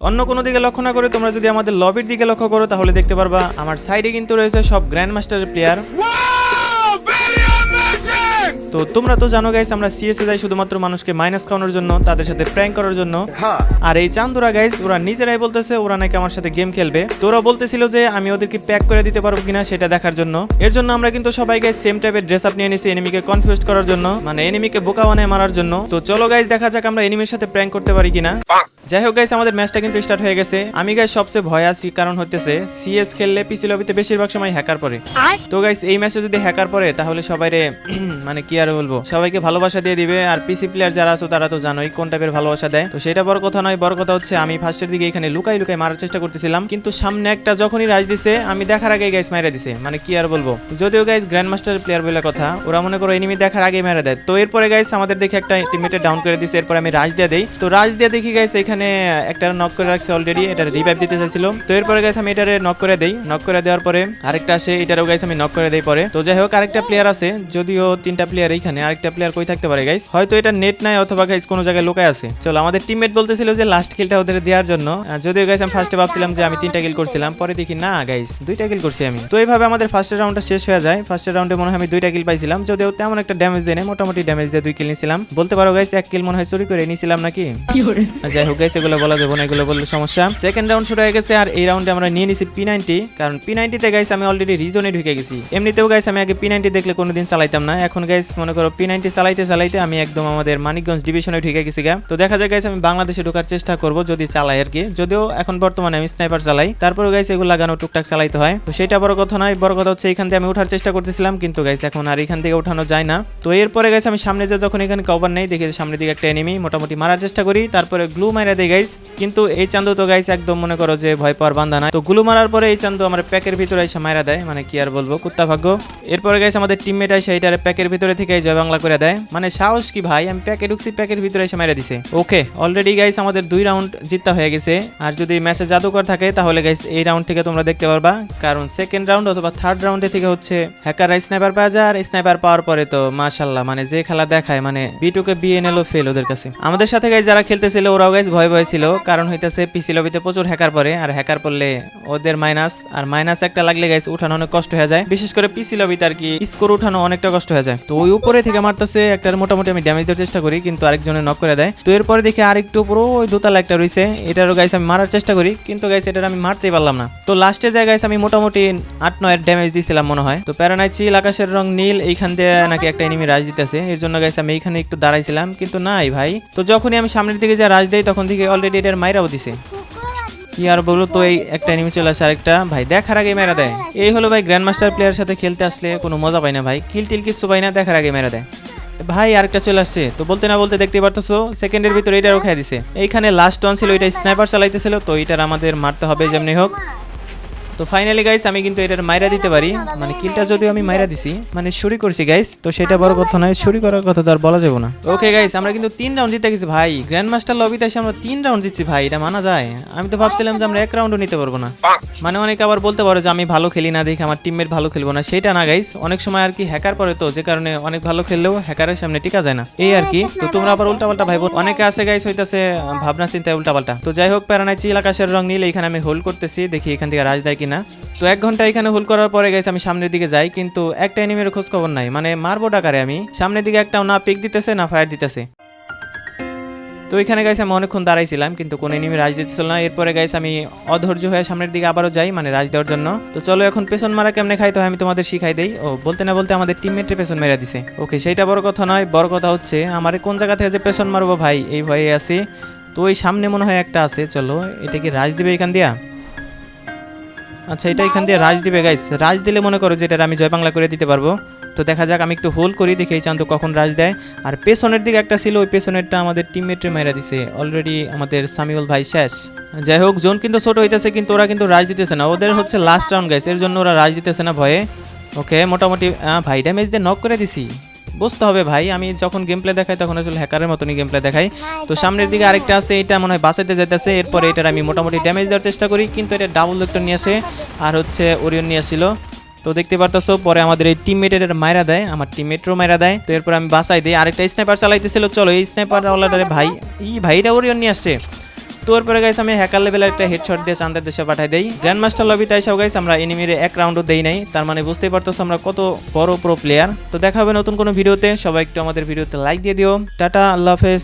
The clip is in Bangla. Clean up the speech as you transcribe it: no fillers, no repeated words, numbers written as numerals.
অন্য কোনো দিকে লক্ষ্য না করে তোমরা যদি আমাদের লবির দিকে লক্ষ্য করো তাহলে দেখতে পারবা আমার সাইডে কিন্তু রয়েছে সব গ্র্যান্ড মাস্টারের প্লেয়ার। তো তোমরা তো জানো গাইস আমরা সিএসএ যাই শুধুমাত্র মানুষকে মাইনাস খাওয়ানোর জন্য, তাদের সাথে প্র্যাঙ্ক করার জন্য। আর এই চান্দুরা গাইস ওরা নিজেরাই বলতেছে ওরা নাকি আমার সাথে গেম খেলবে। তো ওরা বলতেছিল যে আমি ওদেরকে প্যাক করে দিতে পারবো কিনা সেটা দেখার জন্য। এর জন্য আমরা কিন্তু সবাই গাইস সেম টাইপের ড্রেস আপ নিয়ে নিছি এনিমিকে কনফিউজ করার জন্য, মানে এনিমিকে বোকা বানায় মারার জন্য। তো চলো গাইস দেখা যাক আমরা এনিমির সাথে প্র্যাঙ্ক করতে পারি কিনা। যাই হোক গাইস আমাদের ম্যাচটা কিন্তু স্টার্ট হয়ে গেছে। আমি গাইস সবচেয়ে ভয় আছি কারণ হতেছে সিএস খেললে পিসি লবিতে বেশিরভাগ সময় হ্যাকার পড়ে। তো গাইস এই ম্যাচে যদি হ্যাকার পড়ে তাহলে সবাইরে মানে কি আর বলবো, সবাইকে ভালোবাসা দিয়ে দিবে। আর পিসি প্লেয়ার যারা আছো তারা তো জানোই কোন টাইপের ভালোবাসা দেয়। তো সেটা বড় কথা নয়, বড় কথা হচ্ছে আমি ফার্স্টের দিকে এখানে লুকাই লুকাই মারার চেষ্টা করতেছিলাম, কিন্তু সামনে একটা যখনই রাজ দিছে আমি দেখার আগে গাইস মাইরা দিছে, মানে কি আর বলবো। যদিও গাইস গ্র্যান্ড মাস্টার প্লেয়ার বলে কথা, ওরা মনে করো এনিমি দেখার আগে মেরে দেয়। তো এরপরে গাইস আমাদের দেখে একটা টিমমেটে ডাউন করে দিছে, এরপরে আমি রাজ দিয়ে দেই। তো রাজ দিয়ে দেখি গাইস এখানে একটা নক করে রাখছে অলরেডি, এটা রিভাইভ দিতে চাইছিল। তো এরপরে গাইস আমি এটারে নক করে দেই, নক করে দেওয়ার পরে আরেকটা আসে, এটারও গাইস আমি নক করে দেই পরে। তো যাই হোক আরেকটা প্লেয়ার আছে, যদিও তিনটা প্লেয়ার এইখানে, আরেকটা প্লেয়ার কই থাকতে পারে গাইস, হয়তো এটা নেট নাই অথবা গাইস কোনো জায়গায় লুকায় আছে। চলো আমাদের টিমমেট বলতেছিল যে লাস্ট কিলটা ওদের দেওয়ার জন্য, যদিও গাইস আমি ফার্স্টে ভাবছিলাম যে আমি 3টা কিল করছিলাম, পরে দেখি না গাইস 2টা কিল করছি আমি। তো এইভাবে আমাদের ফার্স্টের রাউন্ডটা শেষ হয়ে যায়। ফার্স্টের রাউন্ডে মনে হয় আমি 2টা কিল পাইছিলাম, যদিও তেমন একটা ড্যামেজ দেয় না, মোটামুটি ড্যামেজ দিয়ে 2 কিল নিছিলাম। বলতে পারো গাইস 1 কিল মনে হয় চুরি করে নিছিলাম নাকি। যাই হোক গাইস এগুলো বলা যাবে না, এগুলো বললে সমস্যা। সেকেন্ড রাউন্ড শুরু হয়ে গেছে আর এই রাউন্ডে আমরা নিয়ে নিছি P90, কারণ P90 তে গাইস আমি অলরেডি রিজনে ঢুকে গেছি। এমনিতেও গাইস আমি আগে P90 দেখলে কোনোদিন চালাইতাম না, এখন গাইস মনে করো P90 চালাইতে চালাইতে আমি একদম আমাদের মানিকগঞ্জ ডিভিশনে ঢুকে গেছি গা। তো দেখা যায় গাইস আমি বাংলাদেশে ঢোকার চেষ্টা করব যদি চালাই আর কি, যদিও এখন বর্তমানে আমি স্নাইপার চালাই, তারপরে গাইস এগুলো লাগানো টুকটাক চালাইতে হয়। তো সেটা বড় কথা নয়, বড় কথা হচ্ছে এখান থেকে আমি ওঠার চেষ্টা করতেছিলাম, কিন্তু গাইস এখন আর এখান থেকে ওঠানো যায় না। তো এরপরে গাইস আমি সামনে যে যখন এখানে কভার নেই দেখি সামনের দিকে একটা এনিমি, মোটামুটি মারার চেষ্টা করি, তারপরে গ্লু মারা দেই গাইস। কিন্তু এই চান্দু তো গাইস একদম মনে করো যে ভয় পাওয়ার বান্দা না। তো গ্লু মারার পরে এই চান্দু আমার প্যাকের ভিতরে এসে মারা দেয়, মানে কি আর বলবো কুত্তা ভাগ্য। এরপরে গাইস আমাদের টিমমেট এসে এইটারে প্যাকের ভিতরে থেকে জয় বাংলা করে দেয়, মানে সাহস কি ভাই, আমি প্যাকে ঢুকছি প্যাকের ভিতরে এসে মারা দিছে। ওকে অলরেডি গাইস আমাদের 2 রাউন্ড জিততে হয়ে গেছে। আর যদি ম্যাচে জাদুকর থাকে তাহলে গাইস এই রাউন্ড থেকে তোমরা দেখতে পারবা, কারণ সেকেন্ড রাউন্ড অথবা থার্ড রাউন্ডে থেকে হচ্ছে হ্যাকার স্নাইপার পাওয়া যায়। আর স্নাইপার পাওয়ার পরে তো মাশাআল্লাহ মানে যে খেলা দেখায়, মানে বিটুকে বিএনএলও ফেল ওদের কাছে। আমাদের সাথে গাইস যারা খেলতেছিল ওরাও গাইস ভয় ভয় ছিল, কারণ হইতাছে পিসি লবিতে প্রচুর হ্যাকার পড়ে, আর হ্যাকার পড়লে ওদের মাইনাস, আর মাইনাস একটা লাগলে গাইস উঠানো অনেক কষ্ট হয়ে যায়, বিশেষ করে পিসি লবিতে আর কি স্কোর উঠানো অনেকটা কষ্ট হয়ে যায়। তো ওই উপরে থেকে মারতেছে একটার, মোটামুটি আমি ড্যামেজ দেওয়ার চেষ্টা করি কিন্তু আরেকজনে নক করে দেয়। তো এরপরে দেখি আরেকটু পুরো ওই দোতলা একটা রয়েছে, এটারও গাইস আমি মারার চেষ্টা করি, কিন্তু গাইস এটার আমি মারতেই পারলাম না। তো লাস্টে যায় গাইস আমি মোটামুটি 8-9 ড্যামেজ দিয়েছিলাম মনে হয়। তো প্যারানাই চিল আকাশের রং নীল, এইখান দিয়ে নাকি একটা এনিমি রাজ দিতেছে, এর জন্য গাইস আমি এইখানে একটু দাঁড়াইছিলাম, কিন্তু নাই ভাই। তো যখনই আমি সামনের দিকে যা রাজ দেই তখন থেকে অলরেডি এটার মাইরাও দিছে, কি আর বলবো। তো এই একটা এনিমি চলে আসে আরেকটা, ভাই দেখার আগে মেরা দেয়। এই হলো ভাই গ্র্যান্ড মাস্টার প্লেয়ারের সাথে খেলতে আসলে কোনো মজা পাই না ভাই, কিল টিল কিছু পাই না, দেখার আগে মেরা দেয়। ভাই আরেকটা চলে আসছে, তো বলতে না বলতে দেখতে পারতেছো সেকেন্ডের ভিতরে এটারও খেয়ে দিছে। এইখানে লাস্ট ওয়ান ছিল, এটা স্নাইপার চালাইতেছিল, তো এটার আমাদের মারতে হবে যেমনি হোক। তো ফাইনালি গাইস আমি কিন্তু এটার মাইরা দিতে পারি, মানে কিলটা যদিও আমি মাইরা দিছি, মানে শুরু করছি গাইস, তো সেটা বড় কথা নয়, শুরু করার কথা তো আর বলা যাবে না। ওকে গাইস আমরা কিন্তু 3 রাউন্ড জিতে গেছি ভাই, গ্র্যান্ড মাস্টার লবিতে এসে আমরা 3 রাউন্ড জিতছি ভাই, এটা মানা যায়? আমি তো ভাবছিলাম যে আমরা 1 রাউন্ডও নিতে পারবো না। মানে অনেকে আবার বলতে পারে যে আমি ভালো খেলি না দেখে আমার টিমমেট ভালো খেলবো না, সেটা না গাইস, অনেক সময় আর কি হ্যাকার পড়ে, তো যে কারণে অনেক ভালো খেললেও হ্যাকারের সামনে টিকা যায় না, এই আর কি। তো তোমরা আবার উল্টাপাল্টা ভাইবো, অনেকে আছে গাইস হইতাছে ভাবনা চিন্তায় উল্টাপাল্টা। তো যাই হোক প্যারানাই চিল আকাশের রং নীল, এখানে আমি হোল্ড করতেছি, দেখি এখান থেকে রাজ দেয় কিনা। তো 1 ঘন্টা এখানে হোল্ড করার পরে গাইস আমি সামনের দিকে যাই, কিন্তু একটা এনিমির খোঁজ খবর নাই, মানে মারবো ডাকারে আমি সামনের দিকে একটাও না পিক দিতেছে না ফায়ার দিতেছে। তো এখানে গাইস আমি অনেকক্ষণ দাঁড়াইছিলাম কিন্তু কোন এনিমি রাজ দিতেছিল না। এরপরে গাইস আমি অধৈর্য হয়ে সামনের দিকে আবারও যাই, মানে রাজ দেওয়ার জন্য। তো চলো এখন পেছন মারা কেমনে খাইতে হয় আমি তোমাদের শিখাই দেই। ও বলতে না বলতে আমাদের টিমমেটে পেছন মেরা দিছে। ওকে সেইটা বড় কথা নয়, বড় কথা হচ্ছে আমার কোন জায়গা থেকে যে পেছন মারবো ভাই এই ভয়ে আছি। তো ওই সামনে মনে হয় একটা আছে, চলো এটা কি রাজ দিবে এখান দিয়া? আচ্ছা এটা এখান দিয়ে রাজ দিবে গাইস, রাজ দিলে মনে করো যে এটা আমি জয় বাংলা করে দিতে পারবো। তো দেখা যাক, আমি একটু হোল্ড করি দেখি এই চান্দু কখন রাজ দেয়। আর পেছনের দিকে একটা ছিল, ওই পেছনেরটা আমাদের টিমমেটে মেরা দিছে অলরেডি, আমাদের সামিউল ভাই শেষ। যাই হোক জোন কিন্তু ছোট হইতেছে কিন্তু ওরা কিন্তু রাজ দিতেছে না, ওদের হচ্ছে লাস্ট রাউন্ড গাইস, এর জন্য ওরা রাজ দিতেছে না ভয়ে। ওকে মোটামুটি ভাই ড্যামেজ দিয়ে নক করে দিছি, বুঝতে হবে ভাই, আমি যখন গেম প্লে দেখাই তখন আসলে হ্যাকারের মতনই গেম প্লে দেখাই। তো সামনের দিকে আরেকটা আছে, এটা মনে হয় বাঁচাইতে যেতেছে, এরপরে এটার আমি মোটামুটি ড্যামেজ দেওয়ার চেষ্টা করি, কিন্তু এটা ডাবল ভেক্টর নিয়ে আসে আর হচ্ছে ওরিয়ন নিয়ে আসছিল। তো দেখতে পারতেছো পরে আমাদের এই টিমমেটের মাইরা দেয়, আমার টিমমেটরও মাইরা দেয়। তো এরপর আমি বাঁচাই দিই, আরেকটা স্নাইপার চালাইতেছিল, চলো এই স্নাইপার ওলাটারে ভাই, এই ভাইটা ওরিয়ন নিয়ে আসছে। তো এরপরে গাইস আমি হ্যাকার লেভেলের একটা হেডশট দিয়ে চাঁদের দেশে পাঠাই দেই। গ্র্যান্ড মাস্টার লবিতে আইসাও গাইস আমরা এনিমিরে এক রাউন্ডও দেই নাই, তার মানে বুঝতেই পারতেছো আমরা কত বড় প্রো প্লেয়ার। তো দেখা হবে নতুন কোনো ভিডিওতে, সবাই একটু আমাদের ভিডিওতে লাইক দিয়ে দিও। টাটা, আল্লাহ হাফেজ।